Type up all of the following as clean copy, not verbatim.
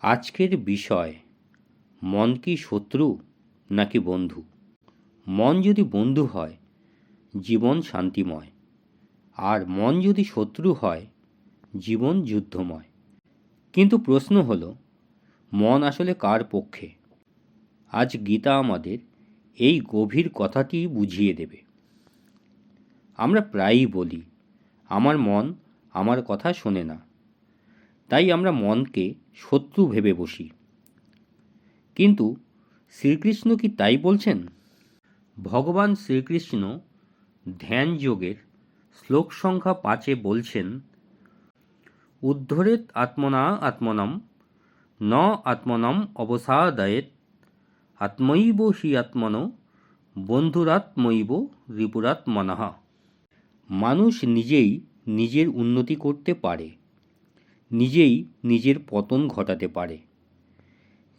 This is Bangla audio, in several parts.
আজকের বিষয়, মন কি শত্রু নাকি বন্ধু? মন যদি বন্ধু হয় জীবন শান্তিময়, আর মন যদি শত্রু হয় জীবন যুদ্ধময়। কিন্তু প্রশ্ন হলো, মন আসলে কার পক্ষে? আজ গীতা আমাদের এই গভীর কথাটি বুঝিয়ে দেবে। আমরা প্রায়ই বলি, আমার মন আমার কথা শোনে না, তাই আমরা মনকে শত্রু ভেবে বসি। কিন্তু শ্রীকৃষ্ণ কি তাই বলছেন? ভগবান শ্রীকৃষ্ণ ধ্যান যোগের শ্লোক সংখ্যা 5 বলছেন, উদ্ধরেত আত্মনা আত্মনম ন আত্মনম অবসাদয়েত আত্মৈব হি আত্মনো বন্ধুরাত্মৈব রিপুরাত্মনঃ। মানুষ নিজেই নিজের উন্নতি করতে পারে, নিজেই নিজের পতন ঘটাতে পারে।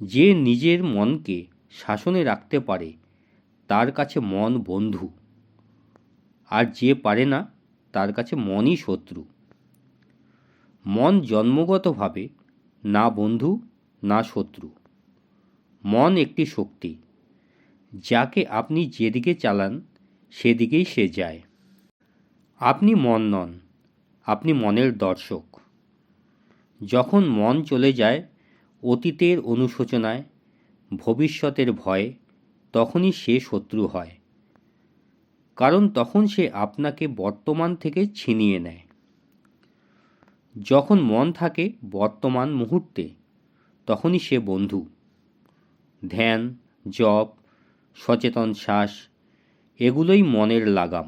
যে নিজের মনকে শাসনে রাখতে পারে তার কাছে মন বন্ধু, আর যে পারে না তার কাছে মনই শত্রু। মন জন্মগতভাবে না বন্ধু না শত্রু। মন একটি শক্তি, যাকে আপনি যেদিকে চালান সেদিকেই সে যায়। আপনি মন নন, আপনি মনের দর্শক। যখন মন চলে যায় অতীতের অনুশোচনায়, ভবিষ্যতের ভয়ে, তখনই সে শত্রু হয়। কারণ তখন সে আপনাকে বর্তমান থেকে ছিনিয়ে নেয়। যখন মন থাকে বর্তমান মুহূর্তে, তখনই সে বন্ধু। ধ্যান, জপ, সচেতন শ্বাস, এগুলোই মনের লাগাম।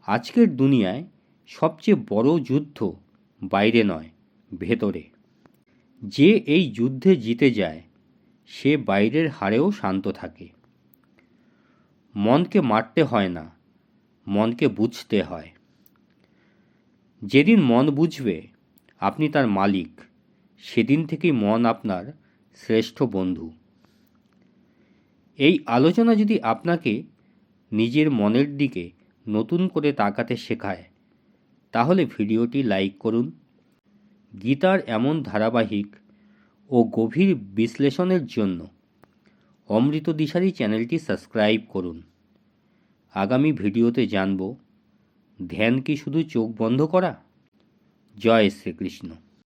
আজকের দুনিয়ায় সবচেয়ে বড় যুদ্ধ বাইরে নয়, ভেতরে। যে এই যুদ্ধে জিতে যায় সে বাইরের হারেও শান্ত থাকে। মনকে মারতে হয় না, মনকে বুঝতে হয়। যেদিন মন বুঝবে আপনি তার মালিক, সেদিন থেকেই মন আপনার শ্রেষ্ঠ বন্ধু। এই আলোচনা যদি আপনাকে নিজের মনের দিকে নতুন করে তাকাতে শেখায়, তাহলে ভিডিওটি লাইক করুন। গীতার এমন ধারাবাহিক ও গভীর বিশ্লেষণের জন্য অমৃত দিশারি চ্যানেলটি সাবস্ক্রাইব করুন। আগামী ভিডিওতে জানব, ধ্যান কি শুধু চোখ বন্ধ করা? জয় শ্রীকৃষ্ণ।